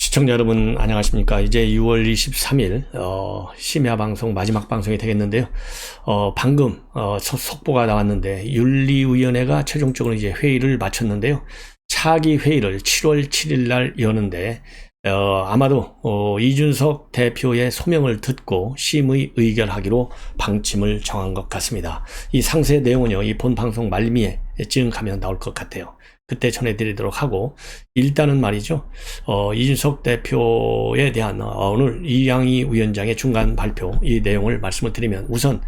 시청자 여러분 안녕하십니까. 이제 6월 23일 심야 방송 마지막 방송이 되겠는데요. 방금 속보가 나왔는데 윤리위원회가 최종적으로 이제 회의를 마쳤는데요. 차기 회의를 7월 7일 날 여는데 아마도 이준석 대표의 소명을 듣고 심의 의결하기로 방침을 정한 것 같습니다. 이 상세 내용은요, 이 본 방송 말미에 찌응하면 나올 것 같아요. 그때 전해드리도록 하고, 일단은 말이죠, 이준석 대표에 대한 오늘 이양희 위원장의 중간 발표, 이 내용을 말씀을 드리면, 우선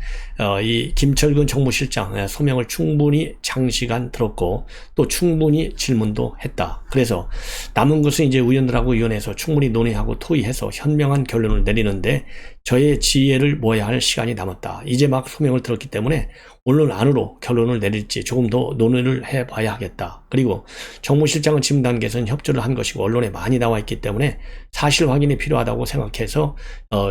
이 김철근 정무실장 소명을 충분히 장시간 들었고 또 충분히 질문도 했다. 그래서 남은 것은 이제 의원들하고 위원회에서 충분히 논의하고 토의해서 현명한 결론을 내리는데 저의 지혜를 모아야 할 시간이 남았다. 이제 막 소명을 들었기 때문에 오늘 안으로 결론을 내릴지 조금 더 논의를 해봐야 하겠다. 그리고 정무실장은 지금 단계에서는 협조를 한 것이고 언론에 많이 나와 있기 때문에 사실 확인이 필요하다고 생각해서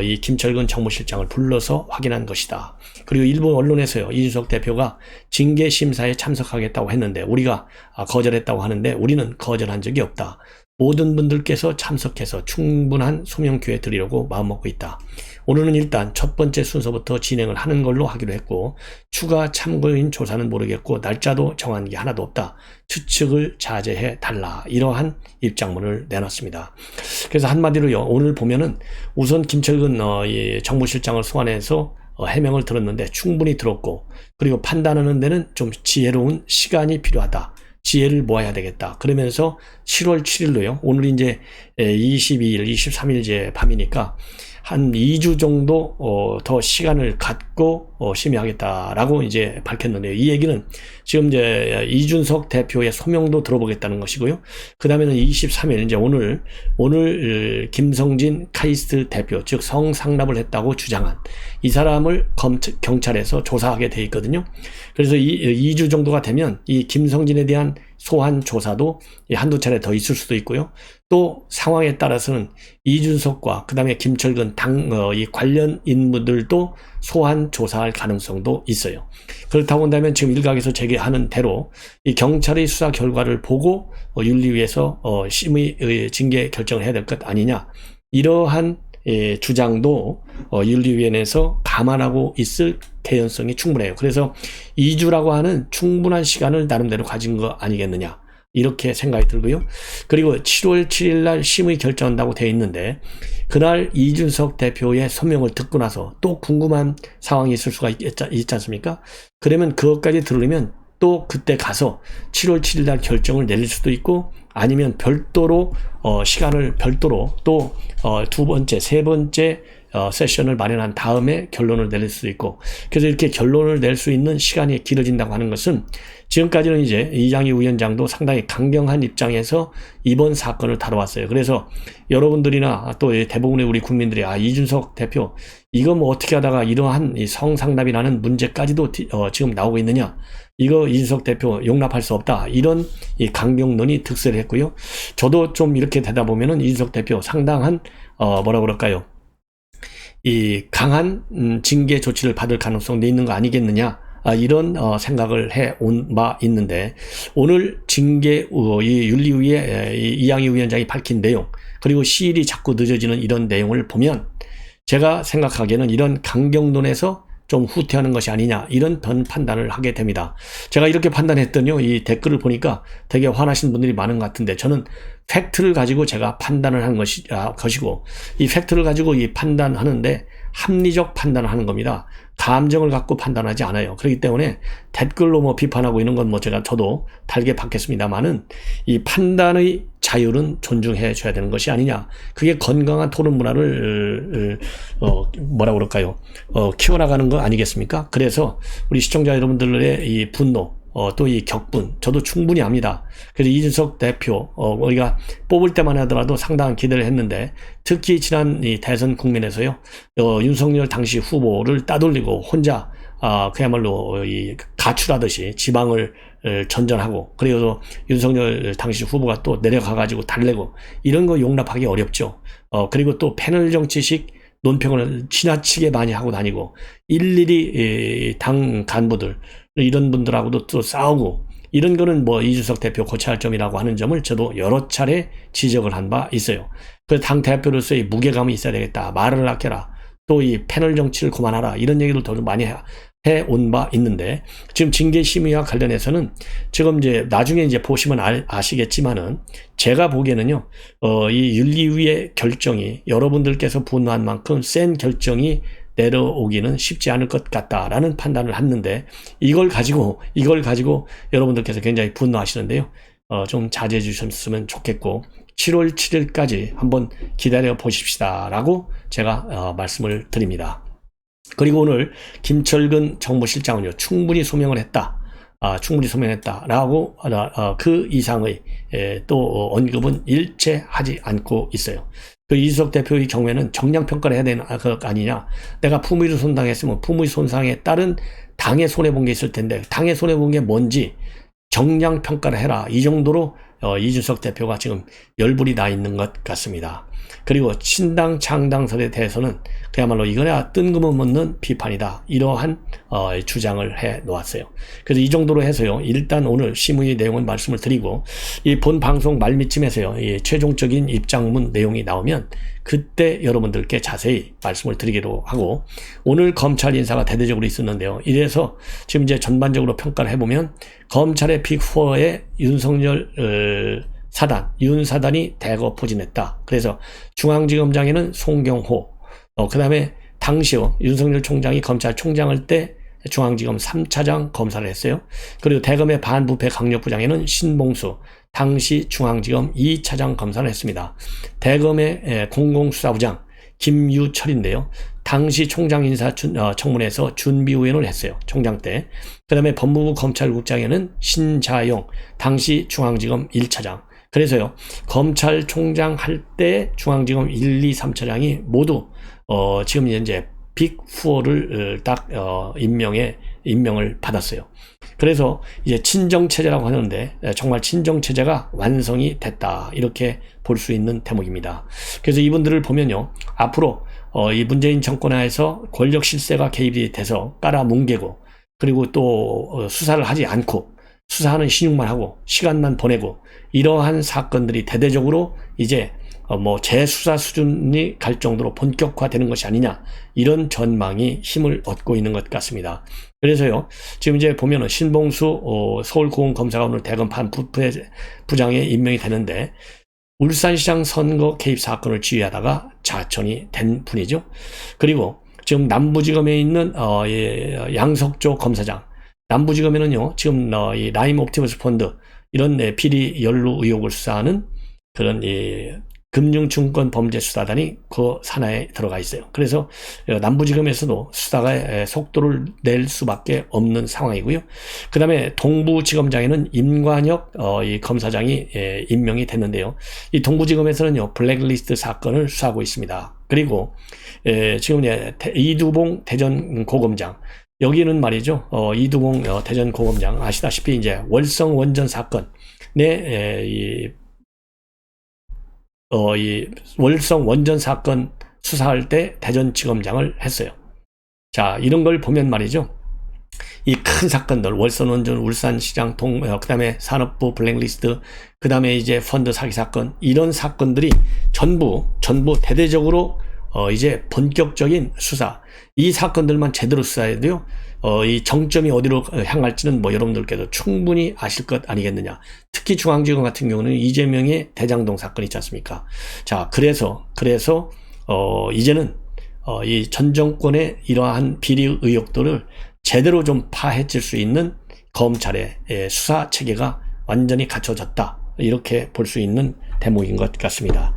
이 김철근 정무실장을 불러서 확인한 것이다. 그리고 일부 언론에서요, 이준석 대표가 징계심사에 참석하겠다고 했는데 우리가 거절했다고 하는데 우리는 거절한 적이 없다. 모든 분들께서 참석해서 충분한 소명 기회 드리려고 마음먹고 있다. 오늘은 일단 첫 번째 순서부터 진행을 하는 걸로 하기로 했고 추가 참고인 조사는 모르겠고 날짜도 정한 게 하나도 없다. 추측을 자제해 달라. 이러한 입장문을 내놨습니다. 그래서 한마디로요, 오늘 보면은 우선 김철근 정무실장을 소환해서 해명을 들었는데 충분히 들었고 그리고 판단하는 데는 좀 지혜로운 시간이 필요하다. 지혜를 모아야 되겠다. 그러면서 7월 7일로요. 오늘 이제 22일, 23일 이제 밤이니까 한 2주 정도 더 시간을 갖고 심의하겠다라고 이제 밝혔는데요. 이 얘기는 지금 이제 이준석 대표의 소명도 들어보겠다는 것이고요. 그 다음에는 23일 이제 오늘 김성진 카이스트 대표, 즉 성상납을 했다고 주장한 이 사람을 경찰에서 조사하게 돼 있거든요. 그래서 2주 정도가 되면 이 김성진에 대한 소환 조사도 한두 차례 더 있을 수도 있고요. 또 상황에 따라서는 이준석과 그 다음에 김철근 이 관련 인물들도 소환 조사할 가능성도 있어요. 그렇다고 한다면 지금 일각에서 제기하는 대로 이 경찰의 수사 결과를 보고 윤리위에서 심의 징계 결정을 해야 될 것 아니냐, 이러한 주장도 윤리위원회에서 감안하고 있을 개연성이 충분해요. 그래서 2주라고 하는 충분한 시간을 나름대로 가진 거 아니겠느냐, 이렇게 생각이 들고요. 그리고 7월 7일 날 심의 결정한다고 되어 있는데 그날 이준석 대표의 소명을 듣고 나서 또 궁금한 상황이 있을 수가 있지 않습니까? 그러면 그것까지 들으려면 또 그때 가서 7월 7일 날 결정을 내릴 수도 있고 아니면 별도로 시간을 별도로 또 두 번째, 세 번째 세션을 마련한 다음에 결론을 내릴 수도 있고, 그래서 이렇게 결론을 낼 수 있는 시간이 길어진다고 하는 것은 지금까지는 이제 이양희 위원장도 상당히 강경한 입장에서 이번 사건을 다뤄왔어요. 그래서 여러분들이나 또 대부분의 우리 국민들이 이준석 대표 이거 뭐 어떻게 하다가 이러한 이 성상납이라는 문제까지도 지금 나오고 있느냐, 이거 이준석 대표 용납할 수 없다, 이런 이 강경론이 득세를 했고요. 저도 좀 이렇게 되다 보면은 이준석 대표 상당한 뭐라 그럴까요, 이 강한 징계 조치를 받을 가능성도 있는 거 아니겠느냐, 이런 생각을 해온 바 있는데 오늘 징계 이 윤리위의 이양희 위원장이 밝힌 내용, 그리고 시일이 자꾸 늦어지는 이런 내용을 보면 제가 생각하기에는 이런 강경론에서 좀 후퇴하는 것이 아니냐, 이런 판단을 하게 됩니다. 제가 이렇게 판단했더니요, 이 댓글을 보니까 되게 화나신 분들이 많은 것 같은데 저는 팩트를 가지고 제가 판단을 한 것이고 이 팩트를 가지고 이 판단하는데 합리적 판단을 하는 겁니다. 감정을 갖고 판단하지 않아요. 그렇기 때문에 댓글로 뭐 비판하고 이런 건 뭐 저도 달게 받겠습니다만은 이 판단의 자유는 존중해 줘야 되는 것이 아니냐. 그게 건강한 토론 문화를 뭐라 그럴까요? 키워나가는 거 아니겠습니까? 그래서 우리 시청자 여러분들의 이 분노, 또 이 격분 저도 충분히 압니다. 그래서 이준석 대표 우리가 뽑을 때만 하더라도 상당한 기대를 했는데 특히 지난 이 대선 국면에서요, 윤석열 당시 후보를 따돌리고 혼자 그야말로 이 가출하듯이 지방을 전전하고, 그리고 윤석열 당시 후보가 또 내려가가지고 달래고, 이런 거 용납하기 어렵죠. 그리고 또 패널 정치식 논평을 지나치게 많이 하고 다니고 일일이 당 간부들 이런 분들하고도 또 싸우고 이런 거는 뭐 이준석 대표 고쳐야 할 점이라고 하는 점을 저도 여러 차례 지적을 한 바 있어요. 그 당 대표로서의 무게감이 있어야 되겠다. 말을 아껴라. 또 이 패널 정치를 그만하라. 이런 얘기를 더 많이 해온 바 있는데, 지금 징계 심의와 관련해서는 지금 이제 나중에 이제 보시면 아시겠지만은, 제가 보기에는요, 이 윤리위의 결정이 여러분들께서 분노한 만큼 센 결정이 내려오기는 쉽지 않을 것 같다라는 판단을 했는데, 이걸 가지고 여러분들께서 굉장히 분노하시는데요. 좀 자제해 주셨으면 좋겠고, 7월 7일까지 한번 기다려 보십시다라고 제가 말씀을 드립니다. 그리고 오늘 김철근 정무실장은요, 충분히 소명을 했다라고 그 이상의 또 언급은 일체 하지 않고 있어요. 그 이준석 대표의 경우에는 정량평가를 해야 되는 것 아니냐. 내가 품위를 손상했으면 품위 손상에 따른 당에 손해본 게 있을 텐데, 당에 손해본 게 뭔지 정량평가를 해라. 이 정도로 이준석 대표가 지금 열불이 나 있는 것 같습니다. 그리고 신당 창당설에 대해서는 그야말로 이거야 뜬금없는 비판이다. 이러한 주장을 해 놓았어요. 그래서 이 정도로 해서요. 일단 오늘 심의 내용은 말씀을 드리고, 이 본 방송 말미쯤에서요. 이 최종적인 입장문 내용이 나오면 그때 여러분들께 자세히 말씀을 드리기로 하고, 오늘 검찰 인사가 대대적으로 있었는데요. 이래서 지금 이제 전반적으로 평가를 해보면 검찰의 빅4에 윤석열 윤사단이 대거 포진했다. 그래서 중앙지검장에는 송경호, 그 다음에 당시요, 윤석열 총장이 검찰총장할 때 중앙지검 3차장 검사를 했어요. 그리고 대검의 반부패 강력부장에는 신봉수, 당시 중앙지검 2차장 검사를 했습니다. 대검의 공공수사부장 김유철인데요. 당시 총장 인사청문회에서 준비위원을 했어요. 총장 때. 그 다음에 법무부 검찰국장에는 신자용, 당시 중앙지검 1차장. 그래서요, 검찰총장 할 때 중앙지검 1, 2, 3차장이 모두 지금 현재 빅4를 딱 임명을 받았어요. 그래서 이제 친정체제라고 하는데 정말 친정체제가 완성이 됐다, 이렇게 볼 수 있는 대목입니다. 그래서 이분들을 보면요, 앞으로 이 문재인 정권 하에서 권력 실세가 개입이 돼서 깔아뭉개고, 그리고 또 수사를 하지 않고 수사하는 신용만 하고 시간만 보내고, 이러한 사건들이 대대적으로 이제 뭐 재수사 수준이 갈 정도로 본격화되는 것이 아니냐, 이런 전망이 힘을 얻고 있는 것 같습니다. 그래서요, 지금 이제 보면은 신봉수 서울고검검사가 오늘 대검 반부장에 임명이 되는데, 울산시장 선거 개입 사건을 지휘하다가 자천이 된 분이죠. 그리고 지금 남부지검에 있는 양석조 검사장, 남부지검에는요, 지금 이 라임 옵티머스 펀드 이런 비리 연루 의혹을 수사하는 그런 금융증권범죄수사단이 그 산하에 들어가 있어요. 그래서 남부지검에서도 수사가 속도를 낼 수밖에 없는 상황이고요. 그 다음에 동부지검장에는 임관혁 이 검사장이 임명이 됐는데요. 이 동부지검에서는요, 블랙리스트 사건을 수사하고 있습니다. 그리고 지금 이두봉 대전고검장, 여기는 말이죠, 이두봉 대전고검장 아시다시피 이제 월성 원전 사건에 이 월성 원전 사건 수사할 때 대전지검장을 했어요. 자, 이런 걸 보면 말이죠, 이 큰 사건들, 월성 원전, 울산시장 그 다음에 산업부 블랙리스트, 그 다음에 이제 펀드 사기 사건, 이런 사건들이 전부 대대적으로 이제 본격적인 수사, 이 사건들만 제대로 수사해야 돼요. 이 정점이 어디로 향할지는 뭐 여러분들께도 충분히 아실 것 아니겠느냐. 특히 중앙지검 같은 경우는 이재명의 대장동 사건이 있지 않습니까? 자, 그래서 이제는 이 전 정권의 이러한 비리 의혹들을 제대로 좀 파헤칠 수 있는 검찰의 수사 체계가 완전히 갖춰졌다, 이렇게 볼 수 있는 대목인 것 같습니다.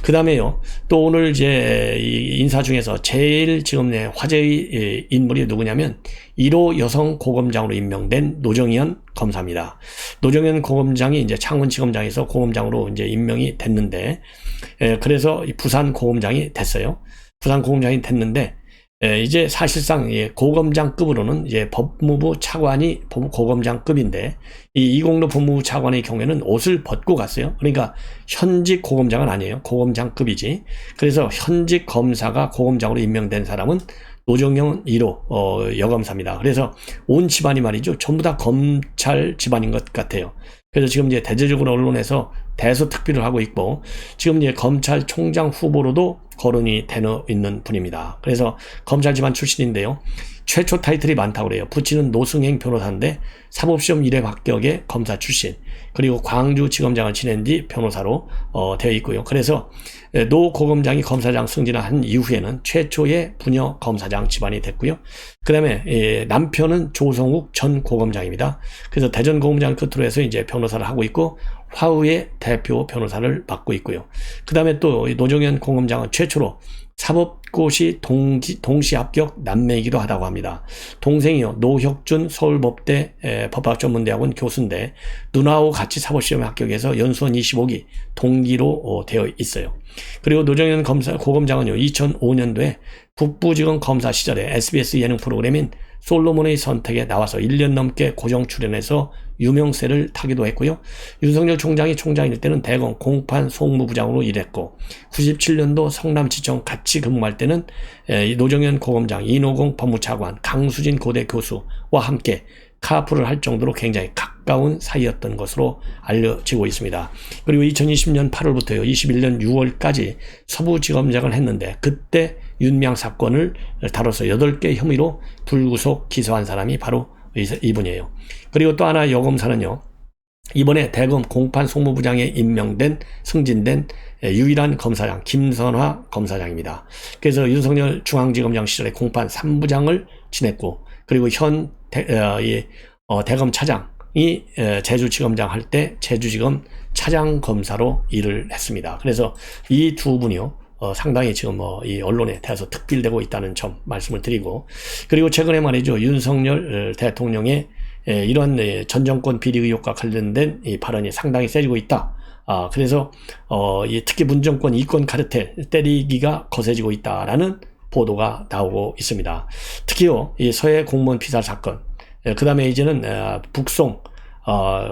그 다음에요, 또 오늘 이제 이 인사 중에서 제일 지금 화제의 인물이 누구냐면 1호 여성 고검장으로 임명된 노정현 검사입니다. 노정현 고검장이 이제 창원지검장에서 고검장으로 이제 임명이 됐는데, 그래서 부산 고검장이 됐어요. 부산 고검장이 됐는데, 이제 사실상 고검장급으로는 이제 법무부 차관이 고검장급인데, 이 이공로 법무부 차관의 경우에는 옷을 벗고 갔어요. 그러니까 현직 고검장은 아니에요. 고검장급이지. 그래서 현직 검사가 고검장으로 임명된 사람은 노정현 1호 여검사입니다. 그래서 온 집안이 말이죠, 전부 다 검찰 집안인 것 같아요. 그래서 지금 이제 대대적으로 언론에서 대서특필을 하고 있고, 지금 이제 검찰총장 후보로도 거론이 되어 있는 분입니다. 그래서 검찰 집안 출신인데요, 최초 타이틀이 많다고 그래요. 부친은 노승행 변호사인데 사법시험 1회 합격의 검사 출신, 그리고 광주지검장을 지낸 뒤 변호사로 되어 있고요. 그래서 노 고검장이 검사장 승진을 한 이후에는 최초의 부녀 검사장 집안이 됐고요. 그 다음에 남편은 조성욱 전 고검장입니다. 그래서 대전 고검장을 끝으로 해서 이제 변호사를 하고 있고, 화우의 대표 변호사를 맡고 있고요. 그 다음에 또 노정현 고검장은 최초로 사법고시 동시 합격 남매이기도 하다고 합니다. 동생이요, 노혁준 서울법대 법학전문대학원 교수인데 누나하고 같이 사법시험에 합격해서 연수원 25기 동기로 되어 있어요. 그리고 노정현 고검장은요, 2005년도에 북부지검 검사 시절에 SBS 예능 프로그램인 솔로몬의 선택에 나와서 1년 넘게 고정 출연해서 유명세를 타기도 했고요. 윤석열 총장이 총장일 때는 대검 공판 송무부장으로 일했고, 97년도 성남지청 같이 근무할 때는 노정현 고검장, 이노공 법무차관, 강수진 고대 교수와 함께 카풀을 할 정도로 굉장히 가까운 사이였던 것으로 알려지고 있습니다. 그리고 2020년 8월부터요, 21년 6월까지 서부지검장을 했는데, 그때 윤명 사건을 다뤄서 8개 혐의로 불구속 기소한 사람이 바로 이분이에요. 그리고 또 하나 여검사는요, 이번에 대검 공판 송무부장에 임명된 승진된 유일한 검사장 김선화 검사장입니다. 그래서 윤석열 중앙지검장 시절에 공판 3부장을 지냈고, 그리고 현 대검 차장이 제주지검장 할 때 제주지검 차장검사로 일을 했습니다. 그래서 이 두 분이요, 상당히 지금 이 언론에 대해서 특필되고 있다는 점 말씀을 드리고, 그리고 최근에 말이죠, 윤석열 대통령의 이런 전 정권 비리 의혹과 관련된 이 발언이 상당히 세지고 있다. 그래서 특히 문정권 이권 카르텔 때리기가 거세지고 있다라는 보도가 나오고 있습니다. 특히요, 이 서해 공무원 피살 사건, 그 다음에 이제는 북송,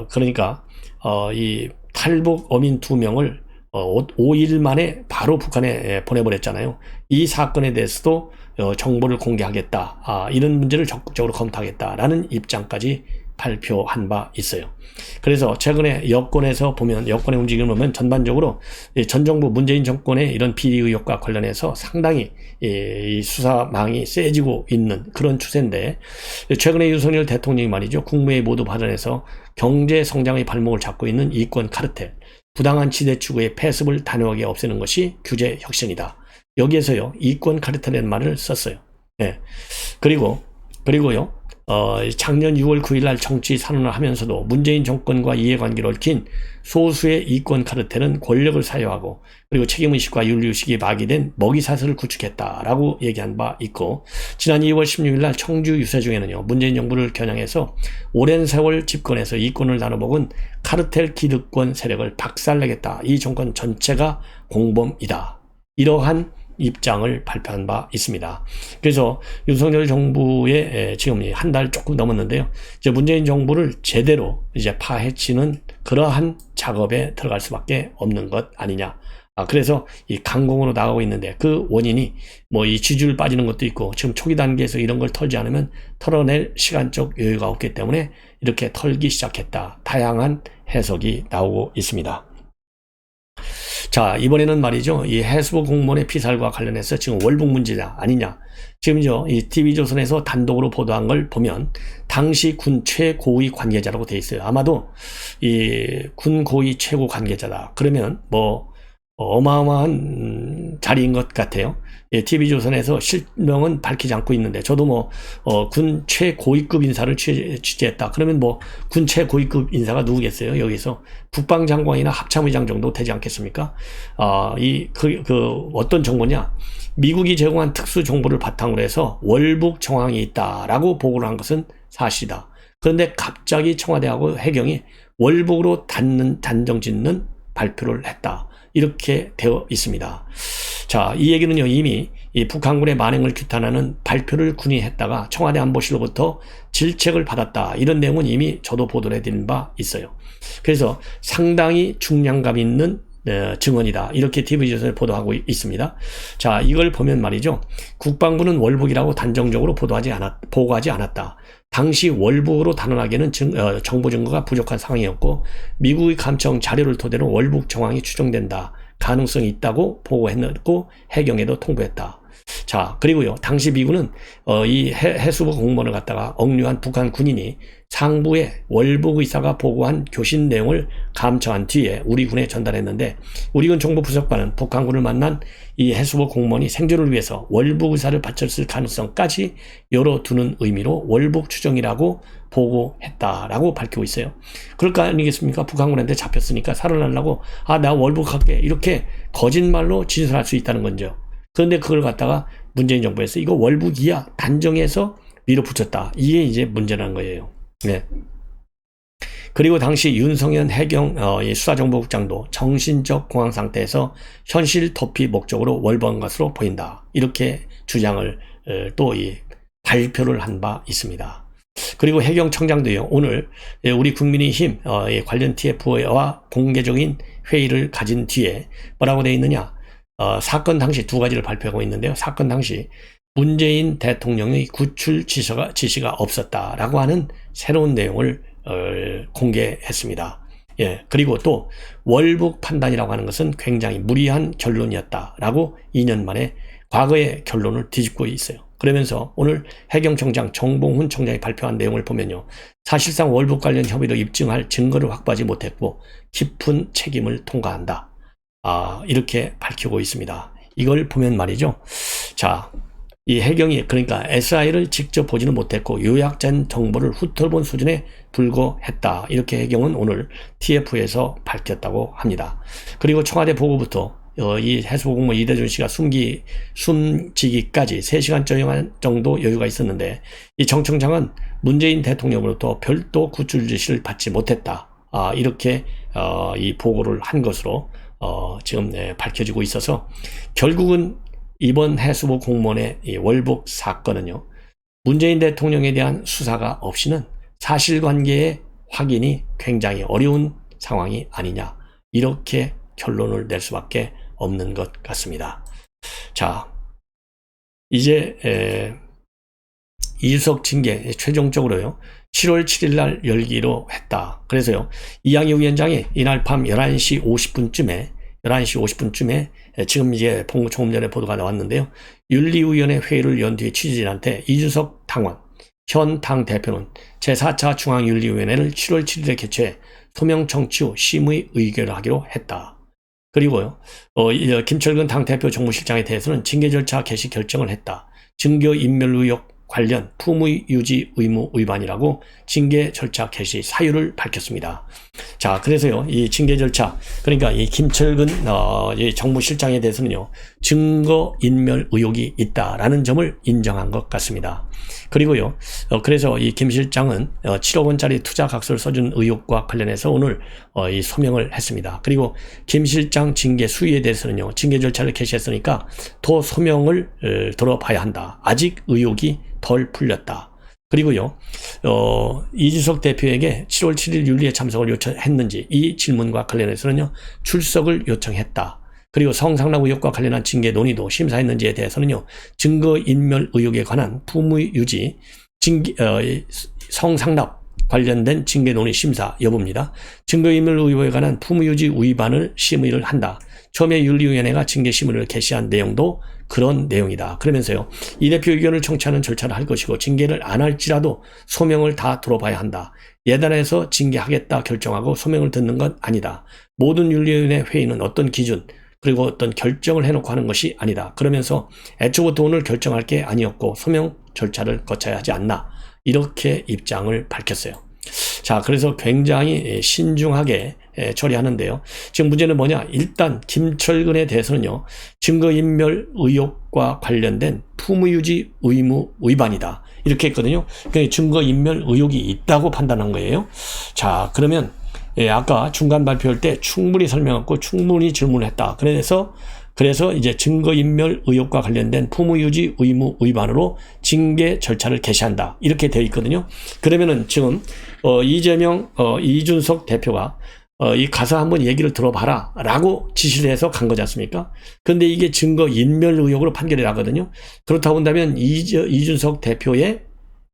그러니까 이 탈북 어민 2명을 5일 만에 바로 북한에 보내버렸잖아요. 이 사건에 대해서도 정보를 공개하겠다, 이런 문제를 적극적으로 검토하겠다라는 입장까지 발표한 바 있어요. 그래서 최근에 여권에서 보면, 여권의 움직임을 보면 전반적으로 전 정부 문재인 정권의 이런 비리 의혹과 관련해서 상당히 이 수사망이 세지고 있는 그런 추세인데, 최근에 윤석열 대통령이 말이죠, 국무회의 모두 발언에서 경제 성장의 발목을 잡고 있는 이권 카르텔, 부당한 지대 추구의 폐습을 단호하게 없애는 것이 규제 혁신이다. 여기에서요, 이권 카르텔이라는 말을 썼어요. 네. 그리고요, 작년 6월 9일 날 정치 선언을 하면서도 문재인 정권과 이해관계를 얽힌 소수의 이권 카르텔은 권력을 사유하고, 그리고 책임의식과 윤리의식이 마비된 먹이사슬을 구축했다라고 얘기한 바 있고, 지난 2월 16일 날 청주 유세 중에는요, 문재인 정부를 겨냥해서 오랜 세월 집권해서 이권을 나눠먹은 카르텔 기득권 세력을 박살내겠다, 이 정권 전체가 공범이다, 이러한 입장을 발표한 바 있습니다. 그래서 윤석열 정부의 지금 한 달 조금 넘었는데요, 이제 문재인 정부를 제대로 이제 파헤치는 그러한 작업에 들어갈 수밖에 없는 것 아니냐. 그래서 이 강공으로 나가고 있는데, 그 원인이 뭐 이 지지율 빠지는 것도 있고, 지금 초기 단계에서 이런 걸 털지 않으면 털어낼 시간적 여유가 없기 때문에 이렇게 털기 시작했다, 다양한 해석이 나오고 있습니다. 자, 이번에는 말이죠, 이 해수부 공무원의 피살과 관련해서 지금 월북 문제냐 아니냐, 지금요, 이 TV조선에서 단독으로 보도한 걸 보면 당시 군 최고위 관계자라고 돼 있어요. 아마도 이 군 고위 최고 관계자다 그러면 뭐 어마어마한 자리인 것 같아요. 예, TV조선에서 실명은 밝히지 않고 있는데, 저도 군 최고위급 인사를 취재했다 그러면 군 최고위급 인사가 누구겠어요? 여기서 국방장관이나 합참의장 정도 되지 않겠습니까? 어떤 정보냐? 미국이 제공한 특수 정보를 바탕으로 해서 월북 정황이 있다라고 보고를 한 것은 사실이다. 그런데 갑자기 청와대하고 해경이 월북으로 단정 짓는 발표를 했다, 이렇게 되어 있습니다. 자, 이 얘기는요, 이미 이 북한군의 만행을 규탄하는 발표를 군이 했다가 청와대 안보실로부터 질책을 받았다, 이런 내용은 이미 저도 보도를 해드린 바 있어요. 그래서 상당히 중량감 있는 증언이다. 이렇게 TV조선에 보도하고 있습니다. 자, 이걸 보면 말이죠. 국방부는 월북이라고 단정적으로 보고하지 않았다. 당시 월북으로 단언하기에는 정보 증거가 부족한 상황이었고 미국의 감청 자료를 토대로 월북 정황이 추정된다. 가능성이 있다고 보고했고 해경에도 통보했다. 자, 그리고요. 당시 미군은 이 해수부 공무원을 갖다가 억류한 북한 군인이 상부에 월북 의사가 보고한 교신 내용을 감청한 뒤에 우리 군에 전달했는데 우리 군 정보부속반은 북한군을 만난 이 해수부 공무원이 생존을 위해서 월북 의사를 바쳤을 가능성까지 열어두는 의미로 월북 추정이라고 보고했다라고 밝히고 있어요. 그럴 거 아니겠습니까? 북한군한테 잡혔으니까 살아나려고 나 월북할게 이렇게 거짓말로 진술할 수 있다는 거죠. 그런데 그걸 갖다가 문재인 정부에서 이거 월북이야 단정해서 밀어붙였다. 이게 이제 문제라는 거예요. 네. 그리고 당시 윤성현 해경 수사정보국장도 정신적 공황 상태에서 현실 도피 목적으로 월북한 것으로 보인다. 이렇게 주장을 또 발표를 한 바 있습니다. 그리고 해경청장도요. 오늘 우리 국민의힘 관련 TF와 공개적인 회의를 가진 뒤에 뭐라고 되어 있느냐. 사건 당시 두 가지를 발표하고 있는데요. 사건 당시 문재인 대통령의 구출 지시가 없었다라고 하는 새로운 내용을 공개했습니다. 예, 그리고 또 월북 판단이라고 하는 것은 굉장히 무리한 결론이었다라고 2년 만에 과거의 결론을 뒤집고 있어요. 그러면서 오늘 해경청장 정봉훈 청장이 발표한 내용을 보면요. 사실상 월북 관련 협의도 입증할 증거를 확보하지 못했고 깊은 책임을 통과한다. 이렇게 밝히고 있습니다. 이걸 보면 말이죠. 자, 이 해경이 그러니까 SI를 직접 보지는 못했고 요약된 정보를 훑어본 수준에 불과했다. 이렇게 해경은 오늘 TF에서 밝혔다고 합니다. 그리고 청와대 보고부터 이 해수부공무원 이대준 씨가 숨지기까지 3시간 정도 여유가 있었는데 이 정 청장은 문재인 대통령으로부터 별도 구출 지시를 받지 못했다. 이렇게 이 보고를 한 것으로 지금 밝혀지고 있어서 결국은 이번 해수부 공무원의 이 월북 사건은요. 문재인 대통령에 대한 수사가 없이는 사실관계의 확인이 굉장히 어려운 상황이 아니냐. 이렇게 결론을 낼 수밖에 없는 것 같습니다. 자, 이제 이주석 징계 최종적으로요. 7월 7일 날 열기로 했다. 그래서요. 이양희 위원장이 이날 밤 11시 50분쯤에 지금 이제 조금 전에 보도가 나왔는데요. 윤리위원회 회의를 연 뒤에 취재진한테 이주석 당원, 현 당 대표는 제4차 중앙윤리위원회를 7월 7일에 개최해 소명 청취 후 심의 의결을 하기로 했다. 그리고요. 김철근 당 대표 정무실장에 대해서는 징계 절차 개시 결정을 했다. 증거 인멸 의혹 관련 품의 유지 의무 위반이라고 징계 절차 개시 사유를 밝혔습니다. 자, 그래서요, 이 징계 절차, 그러니까 이 김철근 이 정무실장에 대해서는요, 증거 인멸 의혹이 있다라는 점을 인정한 것 같습니다. 그리고요, 그래서 이 김 실장은 7억 원짜리 투자 각서를 써준 의혹과 관련해서 오늘 이 소명을 했습니다. 그리고 김 실장 징계 수위에 대해서는요, 징계 절차를 개시했으니까 더 소명을 들어봐야 한다. 아직 의혹이 덜 풀렸다. 그리고요, 이주석 대표에게 7월 7일 윤리에 참석을 요청했는지 이 질문과 관련해서는요, 출석을 요청했다. 그리고 성상납 의혹과 관련한 징계 논의도 심사했는지에 대해서는요, 증거인멸 의혹에 관한 품의 유지, 성상납 관련된 징계 논의 심사 여부입니다. 증거인멸 의혹에 관한 품의 유지 위반을 심의를 한다. 처음에 윤리위원회가 징계 심의를 개시한 내용도 그런 내용이다. 그러면서요, 이 대표 의견을 청취하는 절차를 할 것이고 징계를 안 할지라도 소명을 다 들어봐야 한다. 예단해서 징계하겠다 결정하고 소명을 듣는 건 아니다. 모든 윤리위원회 회의는 어떤 기준 그리고 어떤 결정을 해놓고 하는 것이 아니다. 그러면서 애초부터 오늘 결정할 게 아니었고 소명 절차를 거쳐야 하지 않나. 이렇게 입장을 밝혔어요. 자, 그래서 굉장히 신중하게 처리하는데요. 지금 문제는 뭐냐? 일단 김철근에 대해서는요, 증거인멸 의혹과 관련된 품의유지 의무 위반이다. 이렇게 했거든요. 그러니까 증거인멸 의혹이 있다고 판단한 거예요. 자, 그러면 아까 중간 발표할 때 충분히 설명했고 충분히 질문했다. 그래서 이제 증거인멸 의혹과 관련된 품의유지 의무 위반으로 징계 절차를 개시한다. 이렇게 되어 있거든요. 그러면은 지금 이재명, 이준석 대표가 이 가서 한번 얘기를 들어봐라 라고 지시를 해서 간 거지 않습니까? 근데 이게 증거 인멸 의혹으로 판결이 나거든요. 그렇다고 한다면 이준석 대표의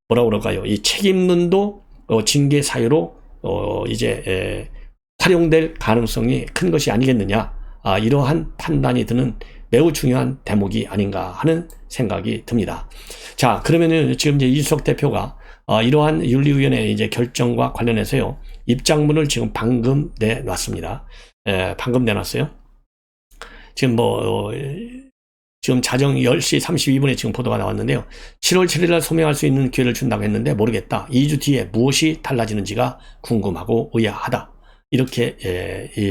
뭐라고 그럴까요? 이 책임론도 징계 사유로 이제 활용될 가능성이 큰 것이 아니겠느냐. 이러한 판단이 드는 매우 중요한 대목이 아닌가 하는 생각이 듭니다. 자, 그러면은 지금 이제 이준석 대표가 이러한 윤리위원회 이제 결정과 관련해서요, 입장문을 지금 방금 내놨습니다. 방금 내놨어요. 지금 지금 자정 10시 32분에 지금 보도가 나왔는데요. 7월 7일 날 소명할 수 있는 기회를 준다고 했는데 모르겠다. 2주 뒤에 무엇이 달라지는지가 궁금하고 의아하다. 이렇게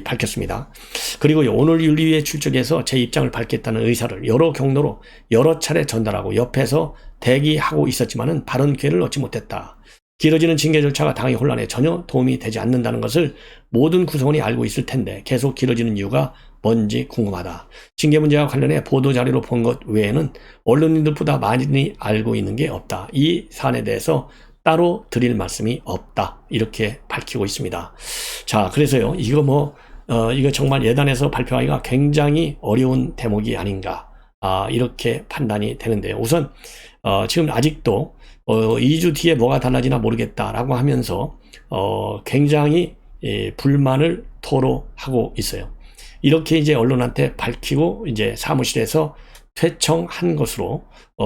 밝혔습니다. 그리고요, 오늘 윤리위에 출석해서 제 입장을 밝겠다는 의사를 여러 경로로 여러 차례 전달하고 옆에서 대기하고 있었지만은 바른 기회를 얻지 못했다. 길어지는 징계 절차가 당의 혼란에 전혀 도움이 되지 않는다는 것을 모든 구성원이 알고 있을 텐데 계속 길어지는 이유가 뭔지 궁금하다. 징계 문제와 관련해 보도자료로 본 것 외에는 언론인들보다 많이 알고 있는 게 없다. 이 사안에 대해서 따로 드릴 말씀이 없다. 이렇게 밝히고 있습니다. 자, 그래서요, 이거 이거 정말 예단해서 발표하기가 굉장히 어려운 대목이 아닌가. 이렇게 판단이 되는데요. 우선, 지금 아직도, 2주 뒤에 뭐가 달라지나 모르겠다라고 하면서, 굉장히, 불만을 토로하고 있어요. 이렇게 이제 언론한테 밝히고, 이제 사무실에서 퇴청한 것으로,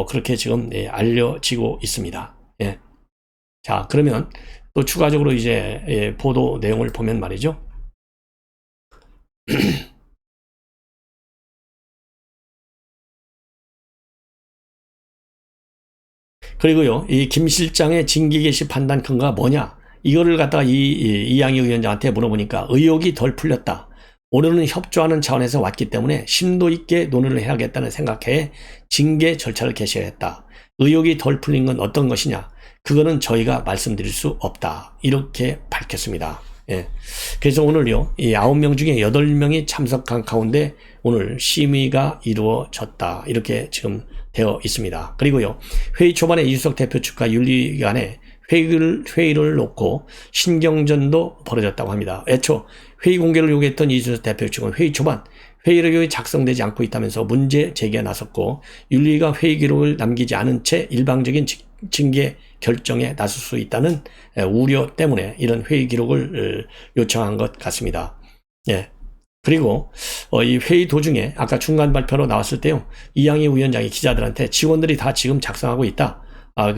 그렇게 지금, 알려지고 있습니다. 예. 자, 그러면 또 추가적으로 이제 보도 내용을 보면 말이죠. 그리고요, 이 김 실장의 징계 개시 판단 근거가 뭐냐? 이거를 갖다가 이양희 위원장한테 물어보니까 의혹이 덜 풀렸다. 오늘은 협조하는 차원에서 왔기 때문에 심도 있게 논의를 해야겠다는 생각에 징계 절차를 개시했다. 의혹이 덜 풀린 건 어떤 것이냐? 그거는 저희가 말씀드릴 수 없다. 이렇게 밝혔습니다. 예. 그래서 오늘요, 이 9명 중에 8명이 참석한 가운데 오늘 심의가 이루어졌다. 이렇게 지금 되어 있습니다. 그리고요, 회의 초반에 이준석 대표 측과 윤리위원회 회의를 놓고 신경전도 벌어졌다고 합니다. 애초 회의 공개를 요구했던 이준석 대표 측은 회의 초반 회의 기록이 작성되지 않고 있다면서 문제 제기에 나섰고, 윤리위가 회의 기록을 남기지 않은 채 일방적인 징계 결정에 나설 수 있다는 우려 때문에 이런 회의 기록을 요청한 것 같습니다. 예. 그리고 이 회의 도중에 아까 중간 발표로 나왔을 때요, 이양희 위원장이 기자들한테 직원들이 다 지금 작성하고 있다.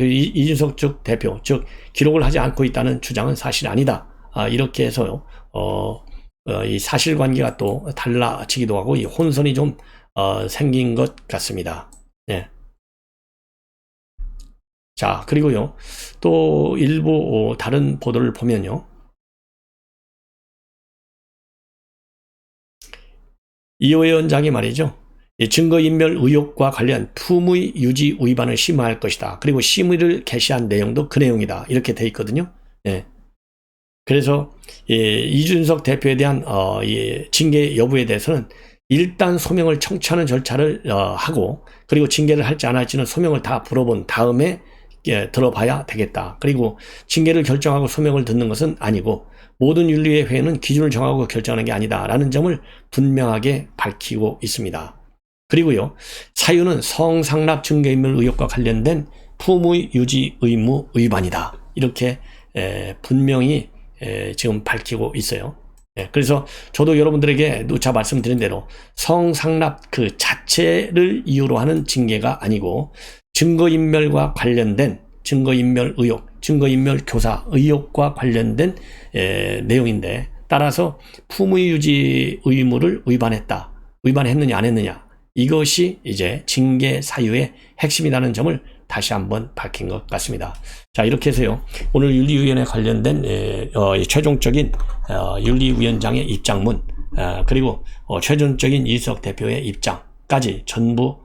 이준석 측 대표, 즉 기록을 하지 않고 있다는 주장은 사실 아니다. 이렇게 해서요, 이 사실관계가 또 달라지기도 하고 이 혼선이 좀 생긴 것 같습니다. 네. 자, 그리고요, 또 일부 다른 보도를 보면요, 이 위원장이 말이죠, 증거인멸 의혹과 관련 품의 유지 위반을 심화할 것이다. 그리고 심의를 개시한 내용도 그 내용이다. 이렇게 돼 있거든요. 예. 그래서 이준석 대표에 대한 징계 여부에 대해서는 일단 소명을 청취하는 절차를 하고, 그리고 징계를 할지 안 할지는 소명을 다 물어본 다음에 들어봐야 되겠다. 그리고 징계를 결정하고 소명을 듣는 것은 아니고 모든 윤리위 회의는 기준을 정하고 결정하는 게 아니다라는 점을 분명하게 밝히고 있습니다. 그리고요, 사유는 성상납 증거인멸 의혹과 관련된 품의 유지 의무 위반이다. 이렇게 분명히 지금 밝히고 있어요. 그래서 저도 여러분들에게 누차 말씀드린 대로 성상납 그 자체를 이유로 하는 징계가 아니고 증거인멸과 관련된 증거인멸 의혹, 증거인멸 교사 의혹과 관련된 내용인데, 따라서 품의 유지 의무를 위반했느냐 안 했느냐, 이것이 이제 징계 사유의 핵심이라는 점을 다시 한번 밝힌 것 같습니다. 자, 이렇게 해서요, 오늘 윤리위원회 관련된 최종적인 윤리위원장의 입장문, 그리고 최종적인 이준석 대표의 입장까지 전부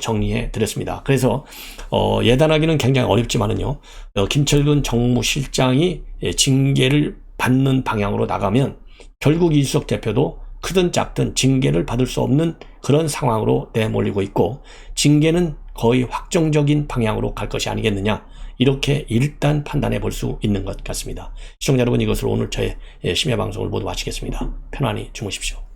정리해 드렸습니다. 그래서 예단하기는 굉장히 어렵지만은요, 김철근 정무실장이 징계를 받는 방향으로 나가면 결국 이준석 대표도 크든 작든 징계를 받을 수 없는 그런 상황으로 내몰리고 있고, 징계는 거의 확정적인 방향으로 갈 것이 아니겠느냐, 이렇게 일단 판단해 볼 수 있는 것 같습니다. 시청자 여러분, 이것으로 오늘 저의 심야 방송을 모두 마치겠습니다. 편안히 주무십시오.